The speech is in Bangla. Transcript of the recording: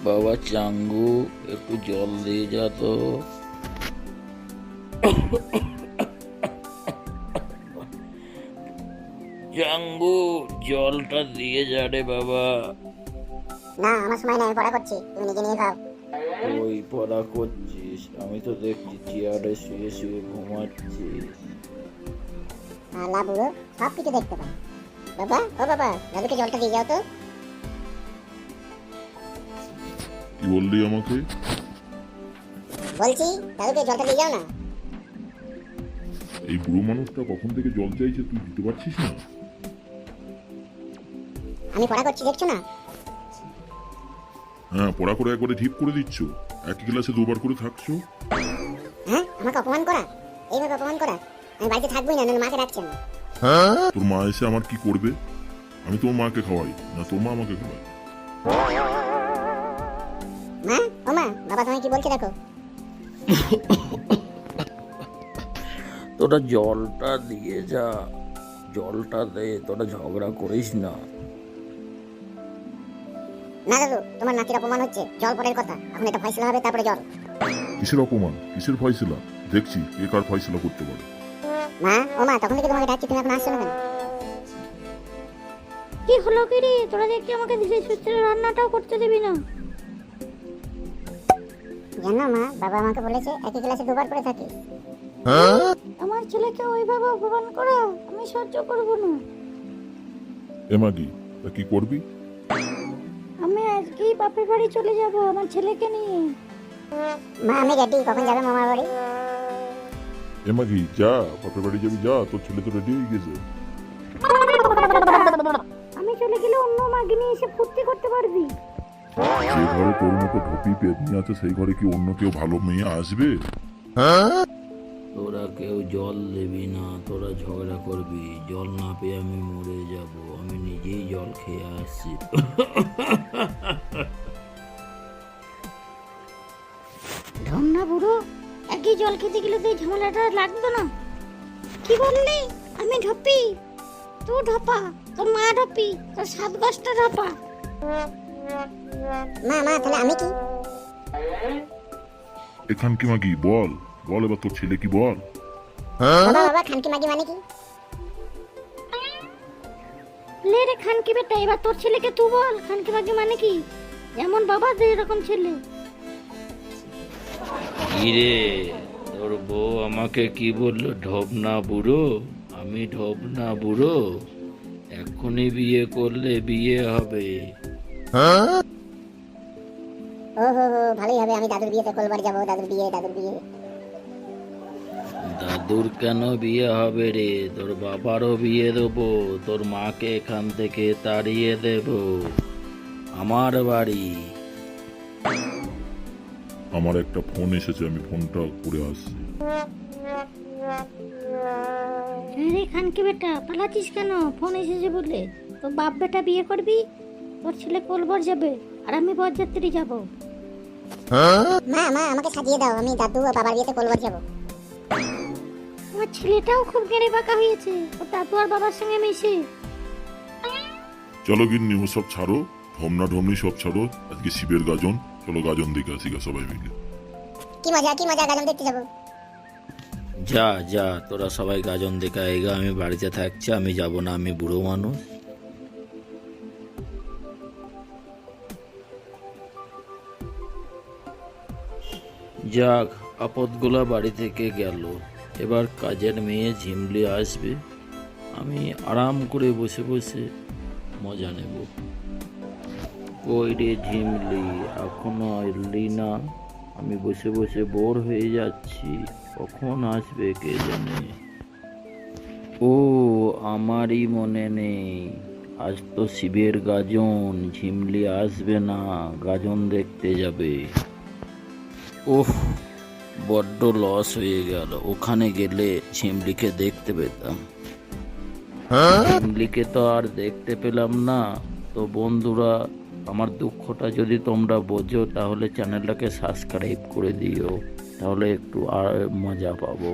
বাবা চাঙ্গু, একটু জল দিয়ে যা তো। চাঙ্গু, জলটা দিয়ে যা রে বাবা। না, আমার সময় নেই, আমি পড়া করছি, তুমি নিজে নিয়ে খাও। ওই পড়া করছিস? আমি তো দেখছি চেয়ারে শুয়ে শুয়ে ঘুমাচ্ছিস। আল্লাহ বুড়ো সব কিছু দেখতে পাই। বাবা, ও বাবা, দাদুকে জলটা দিয়ে যাও তো। কি বললি আমাকে? বলছি দাদুকে জলটা দিয়ে যাও না। এই বুড়ো মানুষটা কখন থেকে জল চাইছে, তুই দিতে পারছিস না? আমি পড়া করছি, দেখছো না? হ্যাঁ, পড়া করে একবারে ঠিক করে দিচ্ছ। একই ক্লাসে দুবার করে থাকছো। হ্যাঁ, আমাকে অপমান করা, এইভাবে অপমান করা। আমি বাড়িতে থাকবোই না, মাকে ডাকছেন। তোর মা এসে আমার কি করবে? আমি তোর মাকে খাওয়াই না তোর মা আমাকে খাওয়াই? মা, ও মা, বাবা তোমায় কি বলছে দেখো। তোরা জলটা দিয়ে যা, জলটা দে, তোরা ঝগড়া করিস না। না দাদু, তোমার নাতির অপমান হচ্ছে, জল পরের কথা, এখন এটা ফয়সালা হবে, তারপরে জল। কিসের অপমান, কিসের ফয়সলা? দেখছি কে কার ফয়সলা করতে পারে। মা, ও মা, তখন থেকে তোমাকে ডাকছি, তুমি এখন আসছো না কেন? কি হলো কি রে, তোরা দেখি আমাকে ধীরে সুস্থে রান্নাটাও করতে দিবি না। জানো মা, বাবা আমাকে বলেছে একই ক্লাসে দুবার করে থাকে। আমার ছেলেকে ওইভাবে অপমান করা আমি সহ্য করব না। এমাগি, তা কি করবি? আমি আজকেই বাপের বাড়ি চলে যাব আমার ছেলেকে নিয়ে। মা, আমি রেডি, কখন যাবে মামার বাড়ি? এমাগি যা, বাপের বাড়ি যাবি যা, তোর ছেলে তো রেডি হয়ে গেছে। আমি চলে গেলে অন্য মাগিনি এসে ফুর্তি করতে পারবি। যে ঘরে তোর মতো ঢপি পেতনি আছে সেই ঘরে কি অন্য কেউ ভালো মেয়ে আসবে? তোরা কেউ জল দিবি না, তোরা ঝগড়া করবি। জল না পেয়ে আমি মরে যাব, আমি নিজেই জল খেয়ে আসছি। ঢমনা বুড়ো, একই জল খেতে গেলে তো এই ঝামেলাটা লাগতো না। কি বললি? আমি ঢপি? তুই ঢপা, তোর মা ঢপি, তোর 7 গাছটা ঢপা। মা, তাহলে আমি কি? এখান কি মাগি বল, বল এবার তোর ছেলে কি বল। বাবা, খানকি মাগি মানে কি? লে রে খানকি বেটা, এবার তোর ছেলেকে তুই বল খানকি মাগি মানে কি। যেমন বাবা যেরকম ছেলে। কিরে, তোর বউ আমাকে কি বললো? ঢবনা বুড়ো? আমি ঢবনা বুড়ো? এখনই বিয়ে করলে বিয়ে হবে। ও হো হো, ভালোই হবে, আমি দাদুর বিয়েতে কলবার যাবো। দাদুর বিয়ে, দাদুর বিয়ে। দাদুর কেন বিয়ে হবে রে? তোর বাবারও বিয়ে দেবো, তোর মাকে এখান থেকে তাড়িয়ে দেব। আমার বাড়ি। আমার একটা ফোন এসেছে, আমি ফোনটা করে আসছি। রে খানকি বেটা, পালাচ্ছিস কেন? ফোন এসেছে বলে তোর বাপ বেটা বিয়ে করবি, তোর ছেলে কোলবার যাবে আর আমি বরযাত্রী যাব। মা, আমাকে সাজিয়ে দাও, আমি দাদু ও বাবার বিয়েতে কলবার যাবো। আমার ছেলেটাও খুব গেড়ে বাঁকা হয়েছে, ওর দাদু আর বাবার সঙ্গে মিশে। চলো গিন্নি, ও সব ছাড়ো, ঢমনা ঢমনি সব ছাড়ো, আজকে শিবের গাজন, চলো গাজন দেখে আসি গা সবাই মিলে। কি মজা, গাজন দেখতে যাবো। যা যা, তোরা সবাই গাজন দেখা এগা, আমি বাড়িতে থাকছি, আমি যাব না, আমি বুড়ো মানুষ। যাক, আপদগুলা বাড়ি থেকে গেল। এবার কাজের মেয়ে ঝিমলি আসবে, আমি আরাম করে বসে বসে মজা নেব। কই রে ঝিমলি, এখনো এলি না? আমি বসে বসে বোর হয়ে যাচ্ছি, কখন আসবে কে জানে। ও, আমারই মনে নেই, আজ তো শিবের গাজন, ঝিমলি আসবে না, গাজন দেখতে যাবে। ওহ, বড্ড লস হয়ে গেল, ওখানে গেলে ঝিমলিকে দেখতে পেতাম। ঝিমলিকে তো আর দেখতে পেলাম না। তো বন্ধুরা, আমার দুঃখটা যদি তোমরা বোঝো তাহলে চ্যানেলটাকে সাবস্ক্রাইব করে দিও, তাহলে একটু আর মজা পাবো।